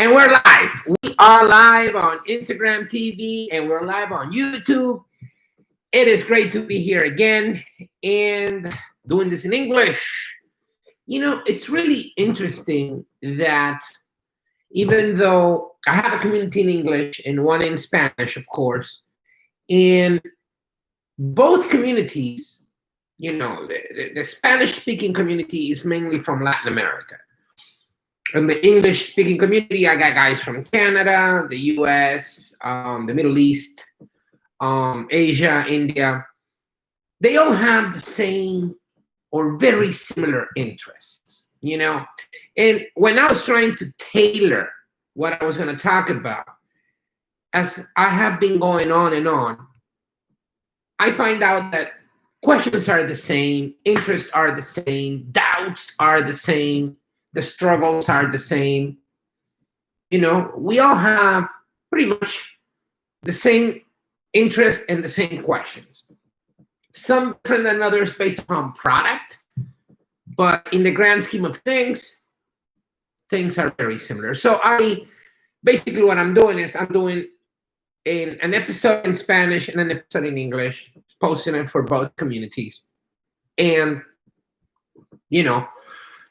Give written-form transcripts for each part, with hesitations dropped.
And we're live. We are live on Instagram TV and we're live on YouTube. It is great to be here again and doing this in English. You know, it's really interesting that even though I have a community in English and one in Spanish, of course, in both communities, you know, the Spanish-speaking community is mainly from Latin America. In the English-speaking community, I got guys from Canada, the US, the Middle East, Asia, India. They all have the same or very similar interests, you know? And when I was trying to tailor what I was going to talk about, as I have been going on and on, I find out that questions are the same, interests are the same, doubts are the same, the struggles are the same. You know, we all have pretty much the same interest and the same questions. Some different than others based upon product, but in the grand scheme of things are very similar. So basically what I'm doing is I'm doing an episode in Spanish and an episode in English, posting it for both communities. And, you know,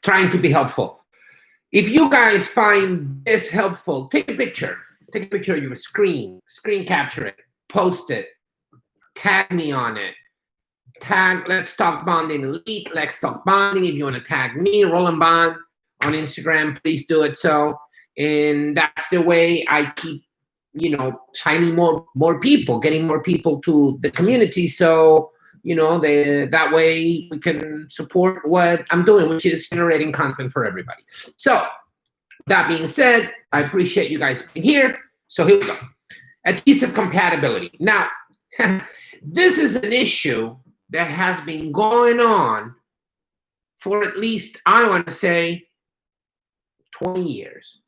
trying to be helpful. If you guys find this helpful, take a picture. Take a picture of your screen capture it, post it, tag me on it. Tag Let's Talk Bonding Elite, Let's Talk Bonding. If you want to tag me, Roland Bond, on Instagram, please do it so. And that's the way I keep, you know, signing more people, getting more people to the community. So, you know, that way we can support what I'm doing, which is generating content for everybody. So that being said, I appreciate you guys being here. So here we go. Adhesive compatibility. Now, this is an issue that has been going on for at least, I want to say, 20 years.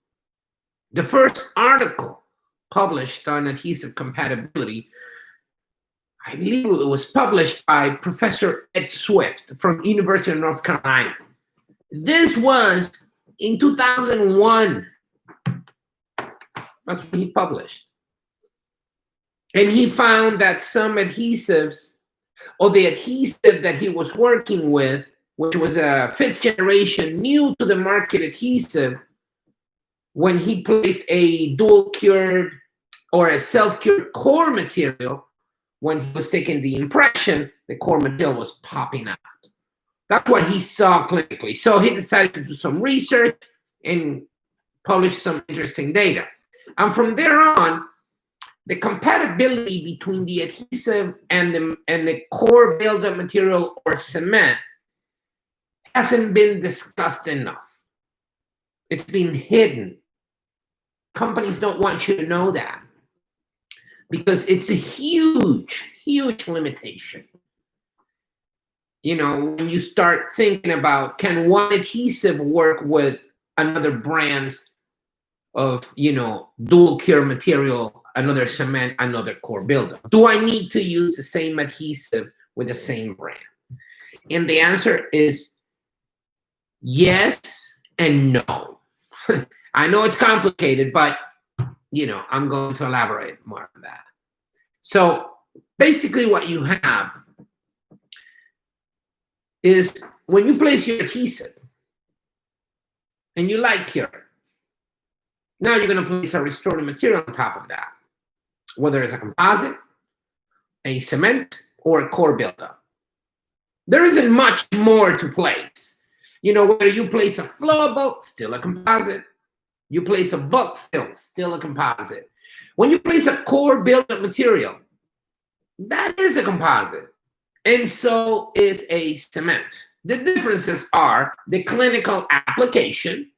The first article published on adhesive compatibility, I believe it was published by Professor Ed Swift from University of North Carolina. This was in 2001. That's when he published. And he found that some adhesives, or the adhesive that he was working with, which was a 5th generation new to the market adhesive, when he placed a dual cured or a self-cured core material, when he was taking the impression, the core material was popping out. That's what he saw clinically. So he decided to do some research and publish some interesting data. And from there on, the compatibility between the adhesive and the core buildup material or cement hasn't been discussed enough. It's been hidden. Companies don't want you to know that because it's a huge, huge limitation. You know, when you start thinking about, can one adhesive work with another brand's of, you know, dual cure material, another cement, another core buildup? Do I need to use the same adhesive with the same brand? And the answer is yes and no. I know it's complicated, but, you know, I'm going to elaborate more on that. So basically what you have is when you place your adhesive and you light cure, now you're going to place a restorative material on top of that, whether it's a composite, a cement, or a core buildup. There isn't much more to place. You know, whether you place a flowable, still a composite. You place a buck fill, still a composite. When you place a core buildup material, that is a composite. And so is a cement. The differences are the clinical application.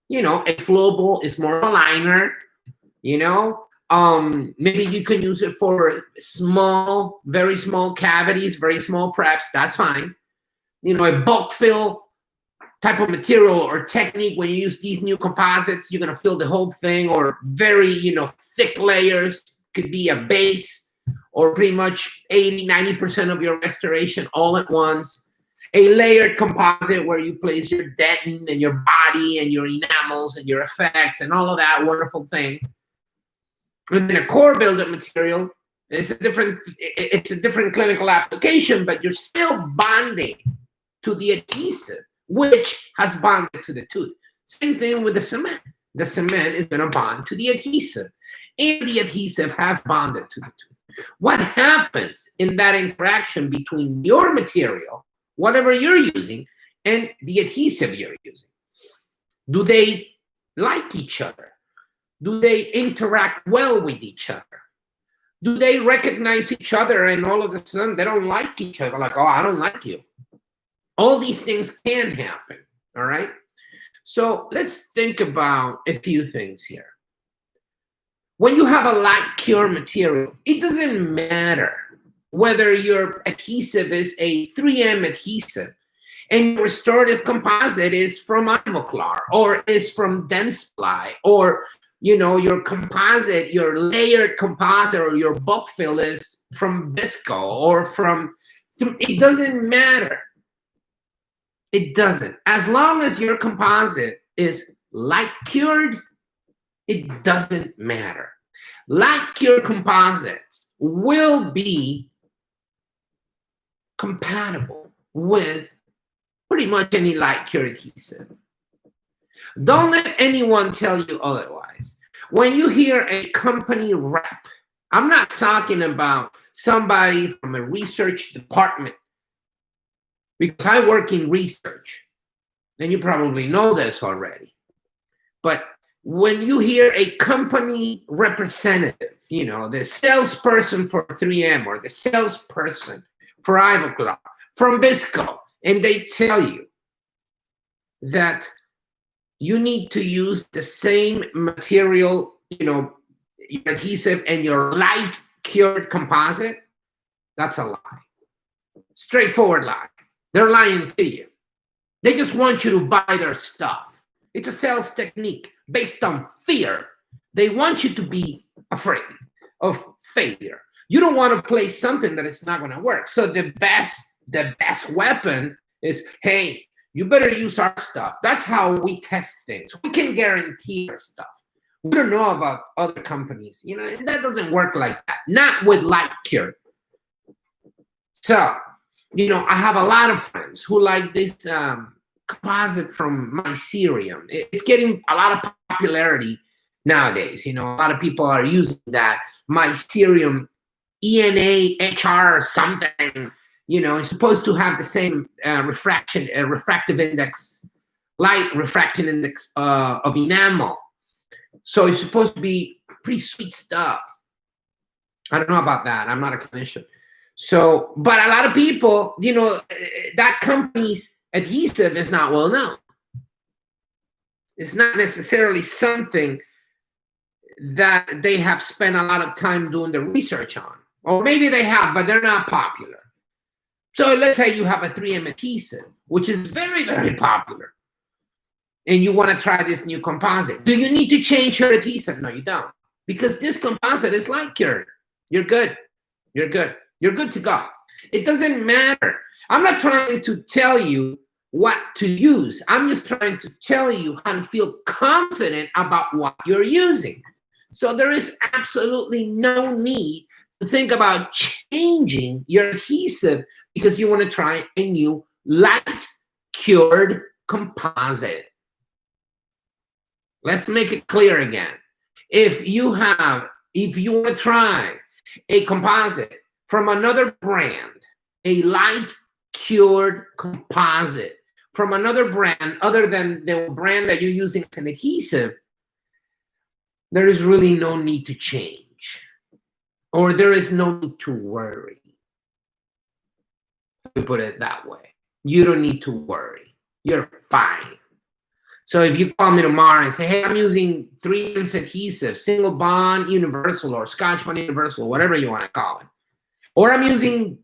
You know, a flowable is more of a liner, you know. Maybe you can use it for small, very small cavities, very small preps. That's fine. You know, a bulk fill type of material or technique, when you use these new composites, you're going to fill the whole thing, or very, you know, thick layers, could be a base, or pretty much 80-90% of your restoration all at once. A layered composite where you place your dentin and your body and your enamels and your effects and all of that wonderful thing. And then a core buildup material is it's a different clinical application, but you're still bonding to the adhesive, which has bonded to the tooth. Same thing with the cement. The cement is going to bond to the adhesive, and the adhesive has bonded to the tooth. What happens in that interaction between your material, whatever you're using, and the adhesive you're using? Do they like each other? Do they interact well with each other? Do they recognize each other and all of a sudden they don't like each other? Like, oh, I don't like you. All these things can happen, all right? So let's think about a few things here. When you have a light cure material, it doesn't matter whether your adhesive is a 3M adhesive and your restorative composite is from Ivoclar or is from Dentsply, or your composite, your layered composite or your bulk fill is from Visco or it doesn't matter. It doesn't. As long as your composite is light cured, it doesn't matter. Light cured composites will be compatible with pretty much any light cured adhesive. Don't let anyone tell you otherwise. When you hear a company rep, I'm not talking about somebody from a research department, because I work in research, and you probably know this already. But when you hear a company representative, the salesperson for 3M or the salesperson for Ivoclar, from Visco, and they tell you that you need to use the same material, your adhesive and your light cured composite, that's a lie. Straightforward lie. They're lying to you. They just want you to buy their stuff. It's a sales technique based on fear. They want you to be afraid of failure. You don't want to place something that is not going to work. So the best weapon is, hey, you better use our stuff. That's how we test things. We can guarantee our stuff. We don't know about other companies. That doesn't work like that. Not with light cure. So, I have a lot of friends who like this composite from Mycerium. It's getting a lot of popularity nowadays. A lot of people are using that Mycerium ENA HR something. It's supposed to have the same refractive index, light refracting index of enamel. So it's supposed to be pretty sweet stuff. I don't know about that. I'm not a clinician. So, but a lot of people, that company's adhesive is not well known. It's not necessarily something that they have spent a lot of time doing the research on. Or maybe they have, but they're not popular. So let's say you have a 3M adhesive, which is very, very popular, and you want to try this new composite. Do you need to change your adhesive? No, you don't. Because this composite is light cured. You're good. You're good. You're good to go. It doesn't matter. I'm not trying to tell you what to use. I'm just trying to tell you how to feel confident about what you're using. So there is absolutely no need to think about changing your adhesive because you want to try a new light cured composite. Let's make it clear again. If you want to try a composite from another brand, a light cured composite from another brand other than the brand that you're using as an adhesive, there is really no need to change, or there is no need to worry. To put it that way, you don't need to worry. You're fine. So if you call me tomorrow and say, hey, I'm using 3M adhesive, single bond universal or Scotch bond universal, whatever you want to call it, or I'm using,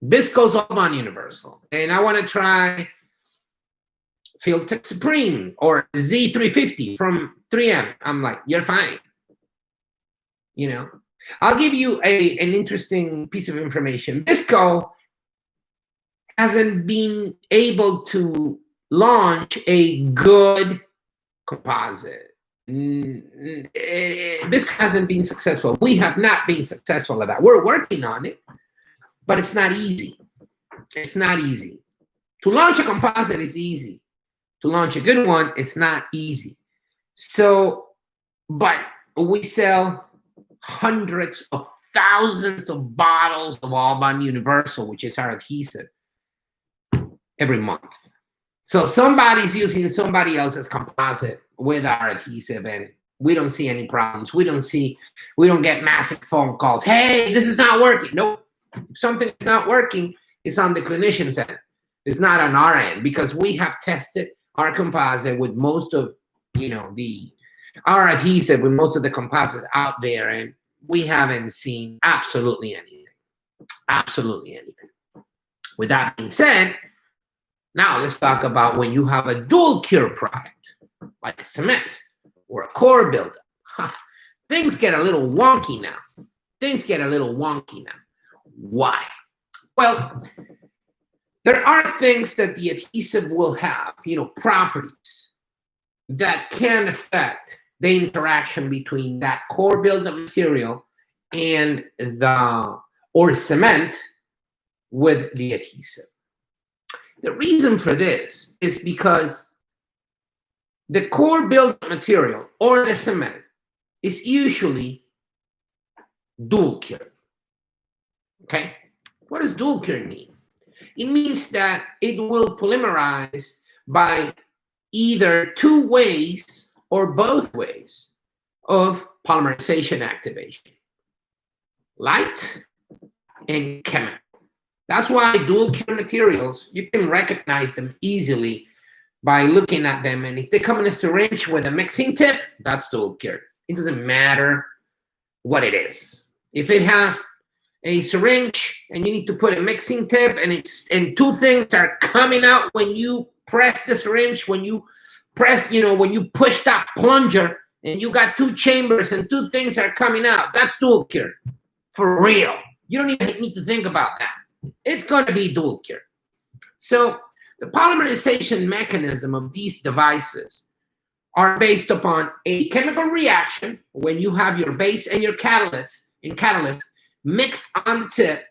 Visco's all bond universal, and I want to try Filtech Supreme or Z350 from 3M, I'm like, you're fine. I'll give you an interesting piece of information. Visco hasn't been able to launch a good composite. This hasn't been successful. We have not been successful at that. We're working on it, but it's not easy. It's not easy. To launch a composite is easy. To launch a good one, it's not easy. So, but we sell hundreds of thousands of bottles of All-Bond Universal, which is our adhesive, every month. So somebody's using somebody else's composite with our adhesive, and we don't see any problems. We don't get massive phone calls. Hey, this is not working. Nope. If something's not working, it's on the clinician's end. It's not on our end, because we have tested our composite with most of, our adhesive with most of the composites out there, and we haven't seen absolutely anything. Absolutely anything. With that being said, now let's talk about when you have a dual cure product, like a cement or a core buildup. Things get a little wonky now. Why? Well, there are things that the adhesive will have, properties that can affect the interaction between that core buildup material and or cement with the adhesive. The reason for this is because the core buildup material or the cement is usually dual cured. Okay? What does dual cure mean? It means that it will polymerize by either two ways or both ways of polymerization activation, light and chemical. That's why dual cure materials, you can recognize them easily by looking at them. And if they come in a syringe with a mixing tip, that's dual cure. It doesn't matter what it is. If it has a syringe and you need to put a mixing tip and two things are coming out when you press the syringe, when you press, when you push that plunger and you got two chambers and two things are coming out, that's dual cure. For real. You don't even need to think about that. It's going to be dual cure. So the polymerization mechanism of these devices are based upon a chemical reaction when you have your base and your catalyst mixed on the tip,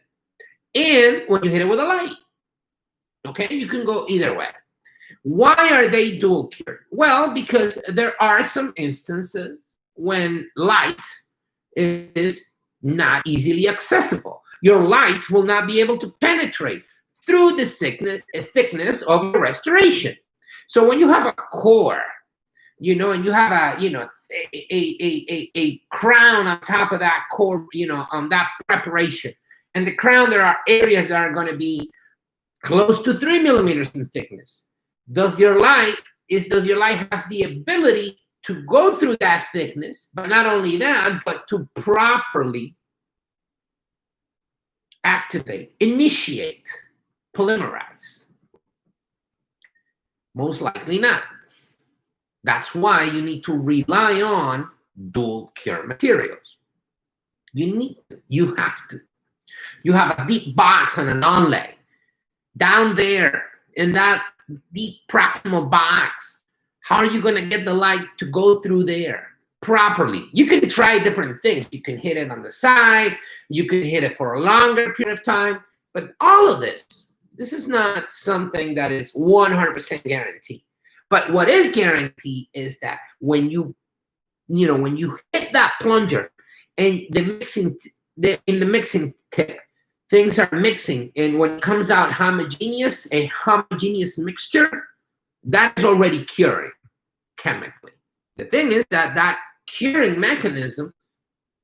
and when you hit it with a light. Okay, you can go either way. Why are they dual cured? Well, because there are some instances when light is not easily accessible. Your light will not be able to penetrate through the thickness of your restoration. So when you have a core, and you have a crown on top of that core, on that preparation, and the crown, there are areas that are going to be close to 3 millimeters in thickness. Does your light has the ability to go through that thickness, but not only that, but to properly activate, initiate, polymerize? Most likely not. That's why you need to rely on dual cure materials. You have to. You have a deep box and an onlay. Down there in that deep proximal box, how are you going to get the light to go through there properly? You can try different things. You can hit it on the side. You can hit it for a longer period of time. But all of this is not something that is 100% guaranteed. But what is guaranteed is that when you hit that plunger and in the mixing tip, things are mixing, and when it comes out a homogeneous mixture, that is already curing chemically. The thing is that curing mechanism,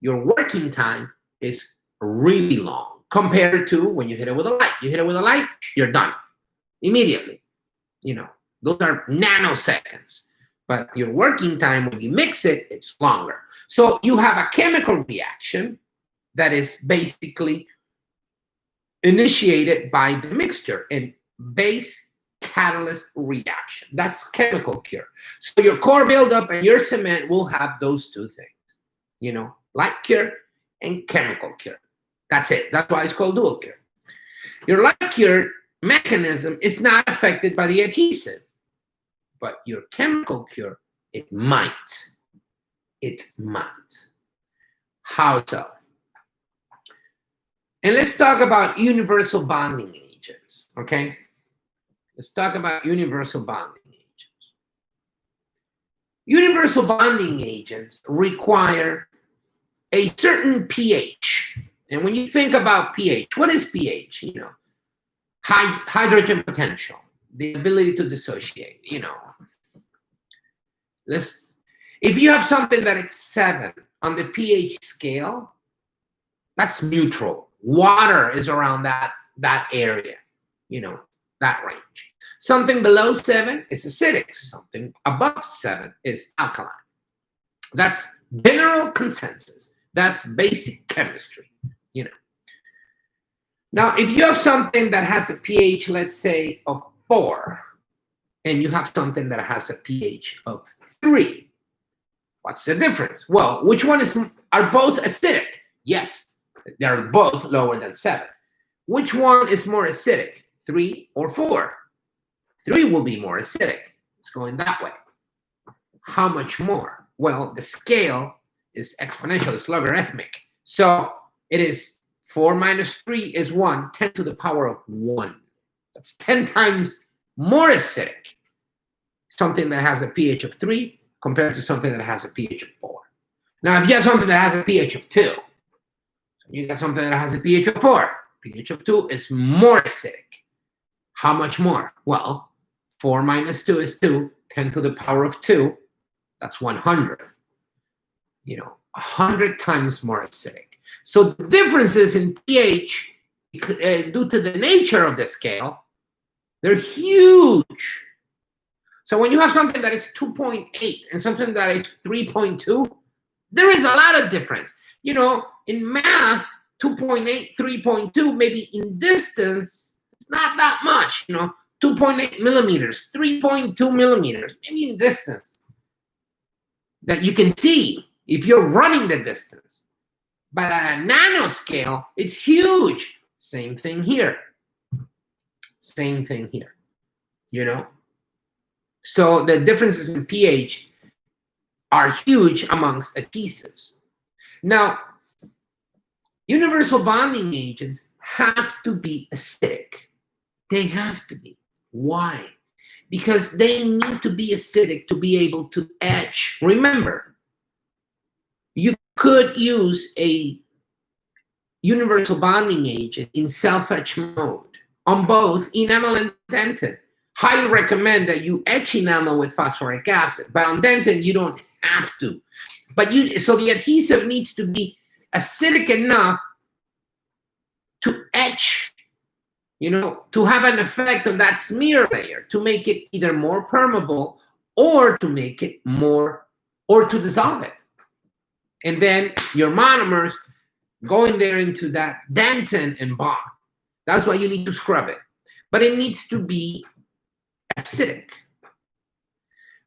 your working time is really long compared to when you hit it with a light. You hit it with a light, you're done immediately. Those are nanoseconds. But your working time, when you mix it, it's longer. So you have a chemical reaction that is basically initiated by the mixture, and base catalyst reaction. That's chemical cure. So your core buildup and your cement will have those two things, light cure and chemical cure. That's it. That's why it's called dual cure. Your light cure mechanism is not affected by the adhesive, but your chemical cure, it might. It might. How so? And let's talk about universal bonding agents, okay? Let's talk about universal bonding agents. Universal bonding agents require a certain pH. And when you think about pH, what is pH? You know, hydrogen potential, the ability to dissociate, you know. If you have something that is 7 on the pH scale, that's neutral. Water is around that area, you know, that range. Something below 7 is acidic. Something above 7 is alkaline. That's general consensus. That's basic chemistry, you know. Now, if you have something that has a pH, let's say, of 4, and you have something that has a pH of 3, what's the difference? Well, which one are both acidic? Yes, they're both lower than 7. Which one is more acidic, 3 or 4? 3 will be more acidic. It's going that way. How much more? Well, the scale is exponential, it's logarithmic. So it is 4 minus 3 is 1, 10 to the power of 1. That's 10 times more acidic. Something that has a pH of 3 compared to something that has a pH of 4. Now, if you have something that has a pH of 2, you got something that has a pH of 4. pH of 2 is more acidic. How much more? Well, 4 minus 2 is 2, 10 to the power of 2, that's 100. You know, 100 times more acidic. So the differences in pH, due to the nature of the scale, they're huge. So when you have something that is 2.8 and something that is 3.2, there is a lot of difference. You know, in math, 2.8, 3.2, maybe in distance, it's not that much. You know, 2.8 millimeters, 3.2 millimeters, maybe in distance that you can see if you're running the distance. But at a nanoscale, it's huge. Same thing here. Same thing here, you know? So the differences in pH are huge amongst adhesives. Now, universal bonding agents have to be acidic. They have to be. Why? Because they need to be acidic to be able to etch. Remember, you could use a universal bonding agent in self-etch mode on both enamel and dentin. Highly recommend that you etch enamel with phosphoric acid, but on dentin you don't have to. But so the adhesive needs to be acidic enough to etch, you know, to have an effect on that smear layer, to make it either more permeable or to make it more, or to dissolve it. And then your monomers go in there into that dentin and bond. That's why you need to scrub it. But it needs to be acidic.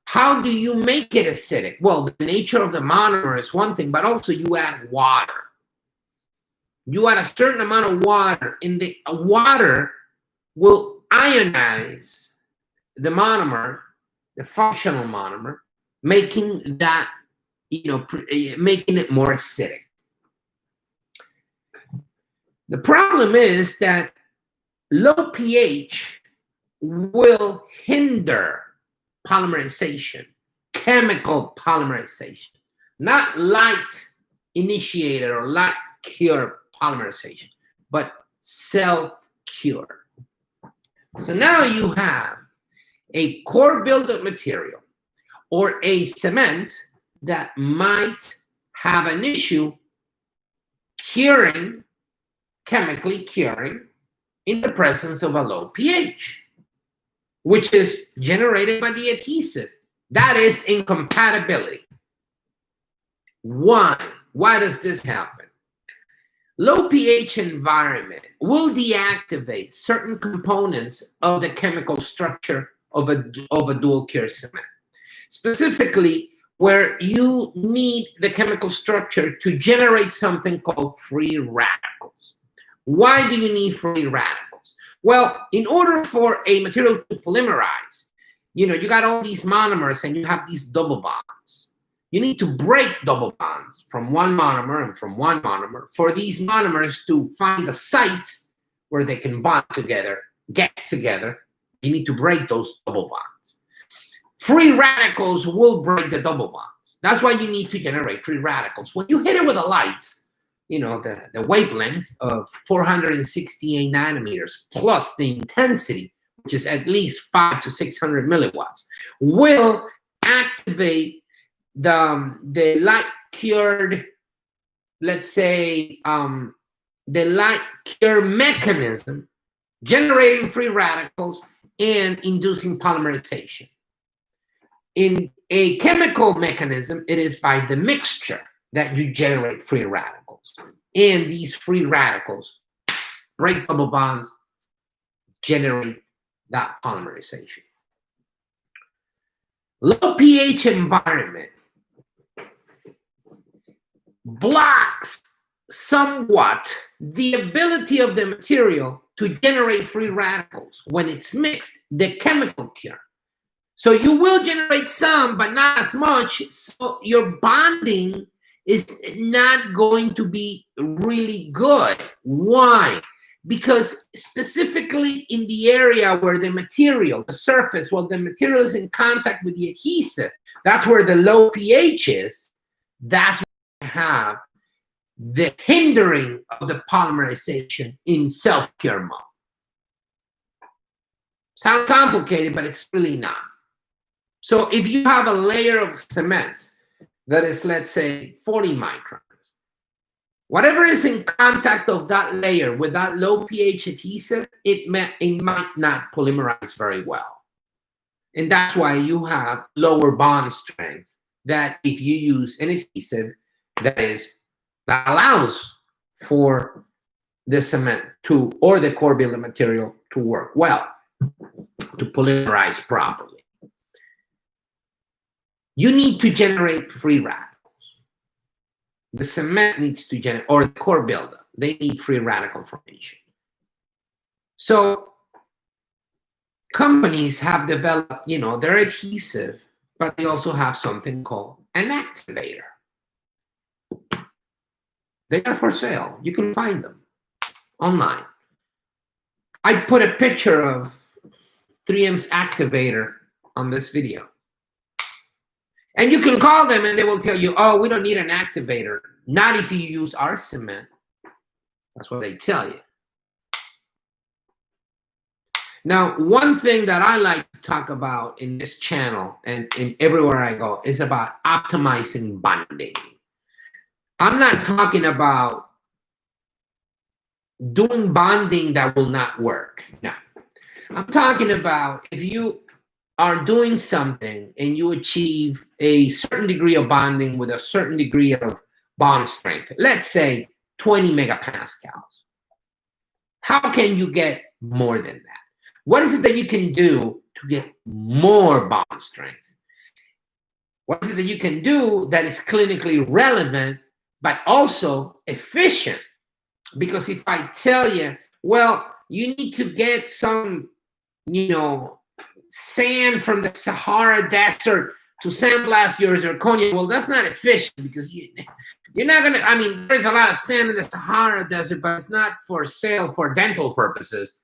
How do you make it acidic? Well, the nature of the monomer is one thing, but also you add water. You add a certain amount of water, and the water will ionize the monomer, the functional monomer, making that, you know, making it more acidic. The problem is that low pH will hinder polymerization, chemical polymerization, not light initiated or light cure polymerization, but self-cure. So now you have a core buildup material or a cement that might have an issue curing, chemically curing, in the presence of a low pH, which is generated by the adhesive. That is incompatibility. Why? Why does this happen? Low pH environment will deactivate certain components of the chemical structure of a dual cure cement. Specifically, where you need the chemical structure to generate something called free radicals. Why do you need free radicals? Well, in order for a material to polymerize, you got all these monomers and you have these double bonds. You need to break double bonds from one monomer and from one monomer for these monomers to find a site where they can bond together, get together. You need to break those double bonds. Free radicals will break the double bonds. That's why you need to generate free radicals. When you hit it with a light, the wavelength of 468 nanometers plus the intensity, which is at least 500 to 600 milliwatts, will activate the light cured, let's say, the light cure mechanism, generating free radicals and inducing polymerization. In a chemical mechanism, it is by the mixture that you generate free radicals. And these free radicals break double bonds, generate that polymerization. Low pH environment blocks somewhat the ability of the material to generate free radicals when it's mixed, the chemical cure. So you will generate some, but not as much. So your bonding is not going to be really good. Why? Because specifically in the area where the material, the surface, well, the material is in contact with the adhesive, that's where the low pH is. That's where you have the hindering of the polymerization in self-cure mode. Sounds complicated, but it's really not. So if you have a layer of cement that is, let's say, 40 microns, whatever is in contact of that layer with that low pH adhesive, it might not polymerize very well. And that's why you have lower bond strength that if you use an adhesive that allows for the cement or the core building material to work well, to polymerize properly. You need to generate free radicals. The cement needs to generate, or the core buildup, they need free radical formation. So companies have developed, their adhesive, but they also have something called an activator. They are for sale. You can find them online. I put a picture of 3M's activator on this video. And you can call them and they will tell you, oh, we don't need an activator. Not if you use our cement. That's what they tell you. Now, one thing that I like to talk about in this channel and everywhere I go is about optimizing bonding. I'm not talking about doing bonding that will not work. No. I'm talking about if you are doing something and you achieve a certain degree of bonding with a certain degree of bond strength, let's say 20 megapascals. How can you get more than that? What is it that you can do to get more bond strength? What is it that you can do that is clinically relevant, but also efficient? Because if I tell you, well, you need to get some, sand from the Sahara Desert to sandblast your zirconia, well, that's not efficient because you're not going to, there's a lot of sand in the Sahara Desert, but it's not for sale for dental purposes.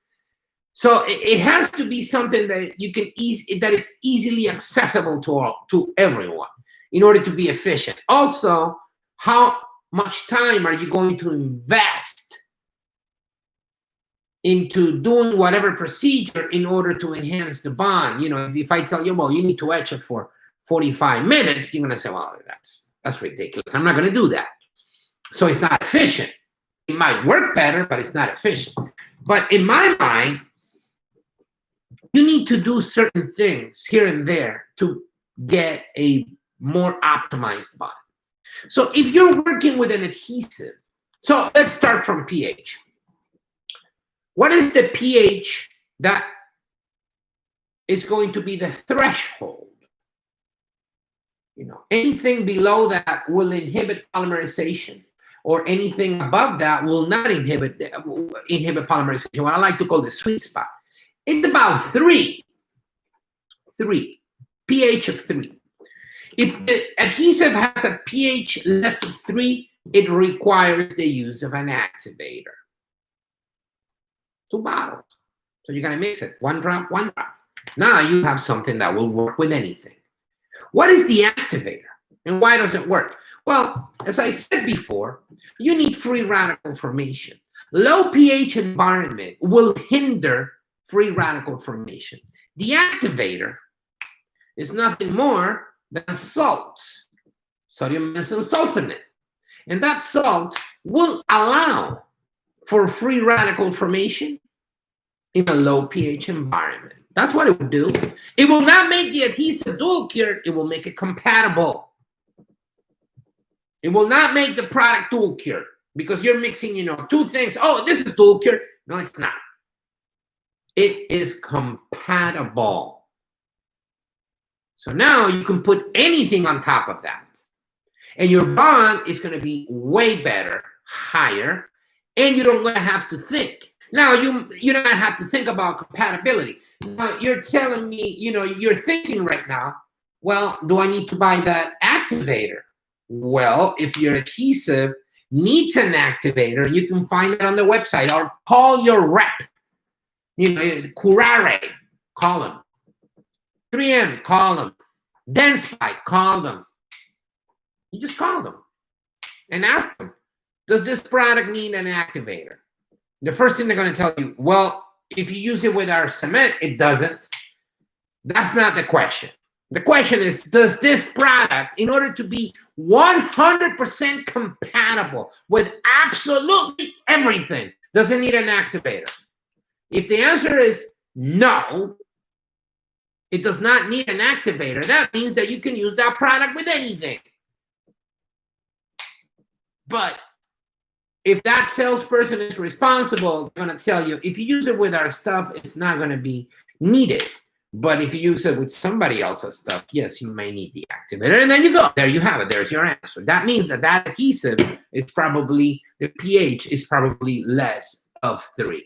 So it has to be something that that is easily accessible to everyone in order to be efficient. Also, how much time are you going to invest into doing whatever procedure in order to enhance the bond? If I tell you, well, you need to etch it for 45 minutes, you're going to say, well, that's ridiculous. I'm not going to do that. So it's not efficient. It might work better, but it's not efficient. But in my mind, you need to do certain things here and there to get a more optimized bond. So if you're working with an adhesive, so let's start from pH. What is the pH that is going to be the threshold? Anything below that will inhibit polymerization. or anything above that will not inhibit polymerization, what I like to call the sweet spot. It's about 3, pH of 3. If the adhesive has a pH less of 3, it requires the use of an activator. 2 bottles. So you're going to mix it. 1 drop, 1 drop. Now you have something that will work with anything. What is the activator? And why does it work? Well, as I said before, you need free radical formation. Low pH environment will hinder free radical formation. The activator is nothing more than a salt, sodium sulfonate. And that salt will allow for free radical formation in a low pH environment. That's what it will do. It will not make the adhesive dual cured, it will make it compatible. It will not make the product dual cured because you're mixing, 2 things. Oh, this is dual cured. No, it's not. It is compatible. So now you can put anything on top of that. And your bond is going to be way better, higher, and you don't have to think. Now, you don't have to think about compatibility. Now, you're telling me, you're thinking right now, well, do I need to buy that activator? Well, if your adhesive needs an activator, you can find it on the website or call your rep. Curare, call them. 3M, call them. Dentsply, call them. You just call them and ask them, does this product need an activator? The first thing they're going to tell you, well, if you use it with our cement, it doesn't. That's not the question. The question is, does this product, in order to be 100% compatible with absolutely everything, does it need an activator? If the answer is no, it does not need an activator, that means that you can use that product with anything. But if that salesperson is responsible, they're going to tell you, if you use it with our stuff, it's not going to be needed. But if you use it with somebody else's stuff, yes, you may need the activator. And then you go. There you have it. There's your answer. That means that adhesive is probably, the pH is probably less of 3.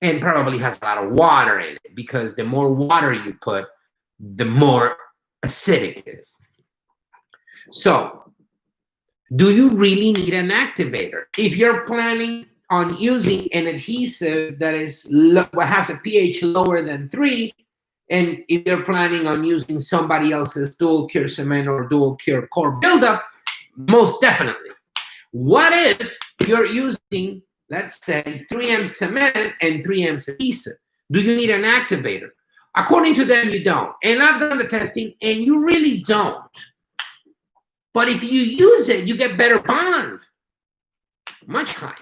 And probably has a lot of water in it, because the more water you put, the more acidic it is. So, do you really need an activator? If you're planning on using an adhesive that has a pH lower than 3, and if you're planning on using somebody else's dual cure cement or dual cure core buildup, most definitely. What if you're using, let's say, 3M cement and 3M adhesive? Do you need an activator? According to them, you don't. And I've done the testing, and you really don't. But if you use it, you get better bond, much higher.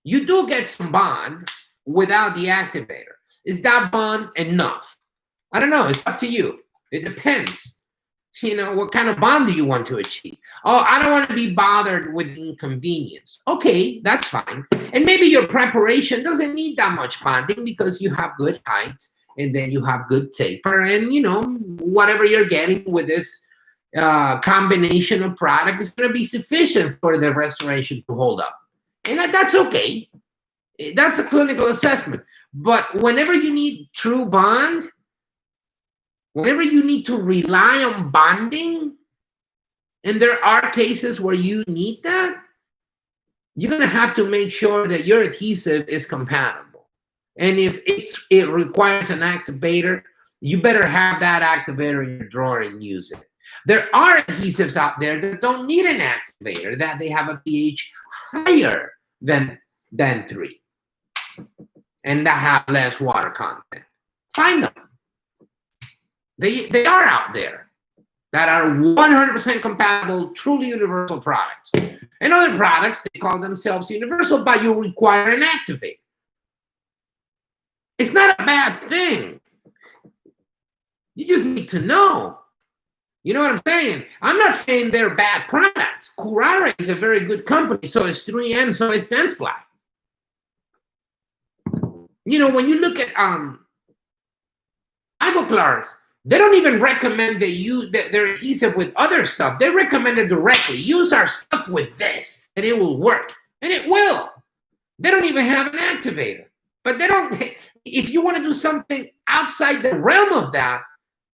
You do get some bond without the activator. Is that bond enough? I don't know. It's up to you. It depends. What kind of bond do you want to achieve? Oh, I don't want to be bothered with inconvenience. Okay, that's fine. And maybe your preparation doesn't need that much bonding because you have good height and then you have good taper, and whatever you're getting with this combination of product is going to be sufficient for the restoration to hold up. And that's okay. That's a clinical assessment. But whenever you need true bond, whenever you need to rely on bonding, and there are cases where you need that, you're going to have to make sure that your adhesive is compatible. And if it requires an activator, you better have that activator in your drawer and use it. There are adhesives out there that don't need an activator, that they have a pH higher than 3 and that have less water content. Find them. They are out there that are 100% compatible, truly universal products. And other products, they call themselves universal, but you require an activator. It's not a bad thing. You just need to know. You know what I'm saying? I'm not saying they're bad products. Curare is a very good company. So is 3M, so is Dentsply. When you look at Ivoclars, They don't even recommend they use their adhesive with other stuff. They recommend it directly. Use our stuff with this, and it will work. And it will. They don't even have an activator. But they don't, if you want to do something outside the realm of that,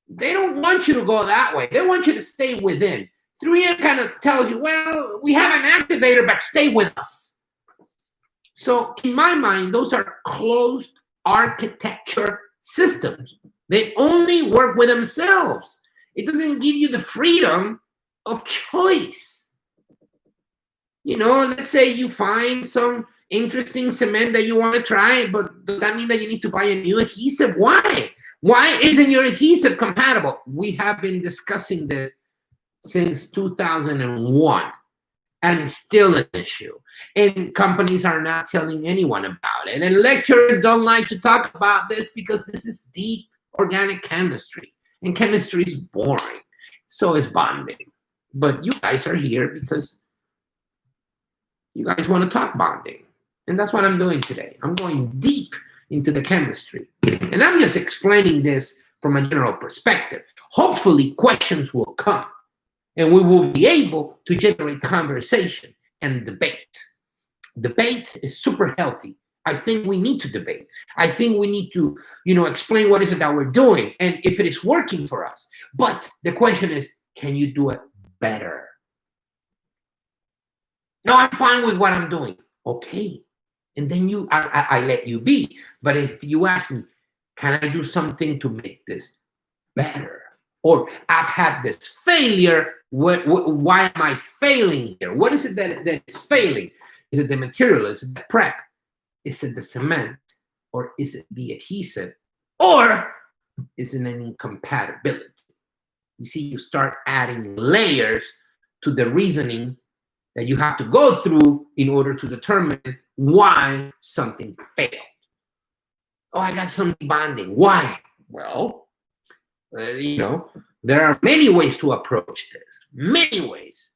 they don't want you to go that way. They want you to stay within. 3M kind of tells you, well, we have an activator, but stay with us. So in my mind, those are closed architecture systems. They only work with themselves. It doesn't give you the freedom of choice. You know, let's say you find some interesting cement that you want to try, but does that mean that you need to buy a new adhesive? Why? Why isn't your adhesive compatible? We have been discussing this since 2001 and still an issue. And companies are not telling anyone about it. And lecturers don't like to talk about this because this is deep organic chemistry. And chemistry is boring. So is bonding. But you guys are here because you guys want to talk bonding. And that's what I'm doing today. I'm going deep into the chemistry. And I'm just explaining this from a general perspective. Hopefully, questions will come. And we will be able to generate conversation and debate. Debate is super healthy. I think we need to debate. I think we need to, explain what is it that we're doing and if it is working for us. But the question is, can you do it better? No, I'm fine with what I'm doing. Okay. And then I let you be. But if you ask me, can I do something to make this better? Or I've had this failure. Why am I failing here? What is it that is failing? Is it the material? Is it the prep? Is it the cement? Or is it the adhesive? Or is it an incompatibility? You see, you start adding layers to the reasoning that you have to go through in order to determine why something failed. Oh, I got some bonding. Why? Well, there are many ways to approach this. Many ways.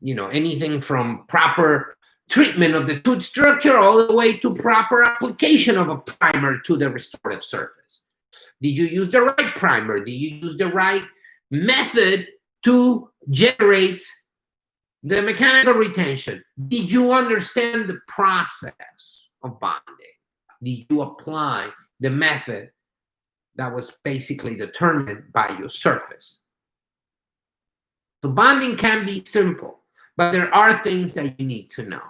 Anything from proper treatment of the tooth structure all the way to proper application of a primer to the restorative surface. Did you use the right primer? Did you use the right method to generate the mechanical retention? Did you understand the process of bonding? Did you apply the method that was basically determined by your surface? So bonding can be simple, but there are things that you need to know.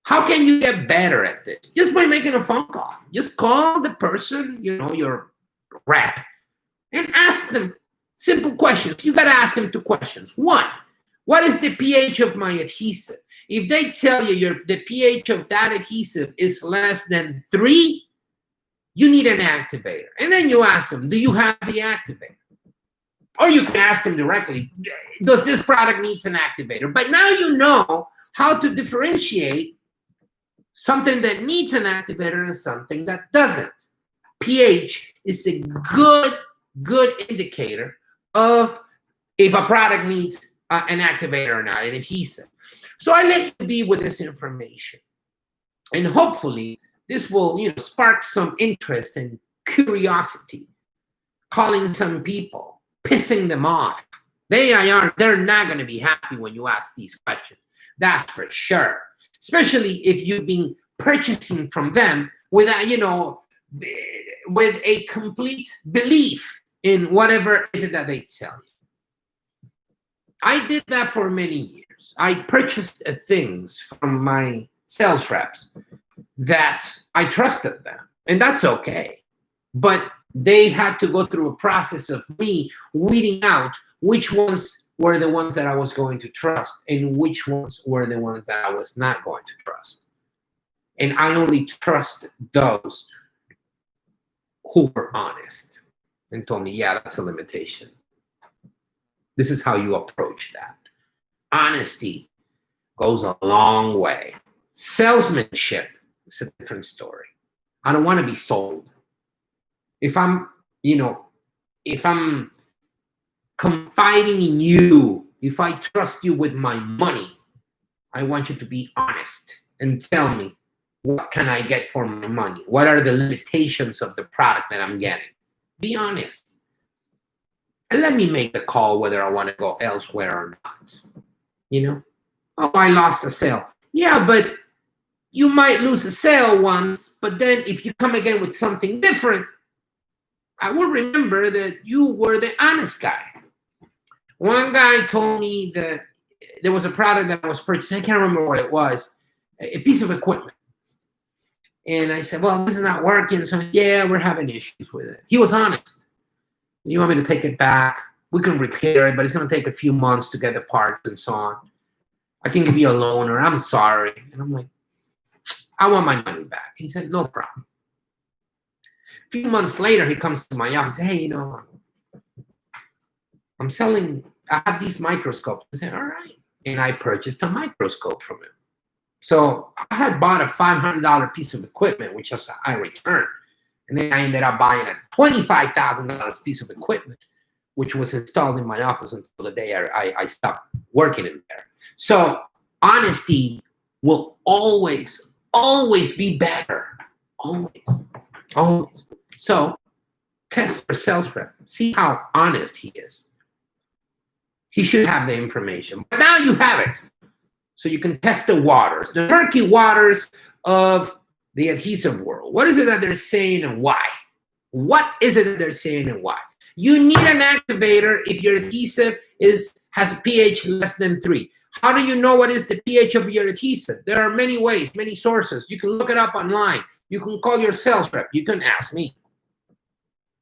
How can you get better at this? Just by making a phone call. Just call the person, your rep, and ask them simple questions. You got to ask them 2 questions. 1, what is the pH of my adhesive? If they tell you the pH of that adhesive is less than 3, you need an activator. And then you ask them, do you have the activator? Or you can ask them directly, does this product needs an activator? But now you know how to differentiate something that needs an activator and something that doesn't. pH is a good indicator of if a product needs an activator or not, an adhesive. So I let you be with this information. And hopefully this will spark some interest and curiosity, calling some people, pissing them off. They're not going to be happy when you ask these questions. That's for sure. Especially if you've been purchasing from them without, with a complete belief in whatever is it that they tell you. I did that for many years. I purchased things from my sales reps that I trusted them, and that's okay. But they had to go through a process of me weeding out which ones were the ones that I was going to trust and which ones were the ones that I was not going to trust. And I only trust those who were honest and told me, yeah, that's a limitation. This is how you approach that. Honesty goes a long way. Salesmanship is a different story. I don't want to be sold. If I'm confiding in you, if I trust you with my money, I want you to be honest and tell me, what can I get for my money? What are the limitations of the product that I'm getting? Be honest. and let me make the call whether I want to go elsewhere or not. You know, oh, I lost a sale. Yeah, but you might lose a sale once, but then if you come again with something different, I will remember that you were the honest guy. One guy told me that there was a product that I was purchasing. I can't remember what it was, a piece of equipment. And I said, well, this is not working. So, yeah, we're having issues with it. He was honest. You want me to take it back? We can repair it, but it's going to take a few months to get the parts and so on. I can give you a loan, or I'm sorry. And I'm like, I want my money back. He said, no problem. A few months later, he comes to my office. Hey, I'm selling, I have these microscopes. I said, all right. And I purchased a microscope from him. So I had bought a $500 piece of equipment, which I returned. And then I ended up buying a $25,000 piece of equipment, which was installed in my office until the day I stopped working in there. So honesty will always be better. Always. So test your sales rep. See how honest he is. He should have the information. But now you have it. So you can test the waters, the murky waters of the adhesive world. What is it that they're saying and why? What is it that they're saying and why? You need an activator if your adhesive has a pH less than 3. How do you know what is the pH of your adhesive? There are many ways, many sources. You can look it up online. You can call your sales rep. You can ask me.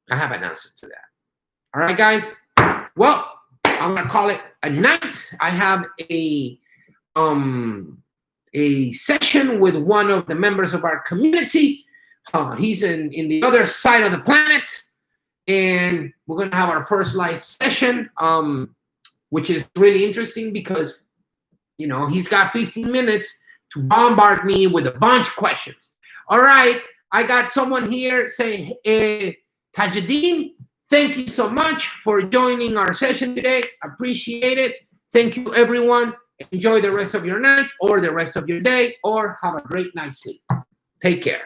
I have an answer to that. All right, guys? Well, I'm going to call it a night. I have a session with one of the members of our community. He's in the other side of the planet. And we're going to have our first live session, which is really interesting because, he's got 15 minutes to bombard me with a bunch of questions. All right, I got someone here say, Tajuddin, thank you so much for joining our session today. Appreciate it. Thank you, everyone. Enjoy the rest of your night or the rest of your day, or have a great night's sleep. Take care.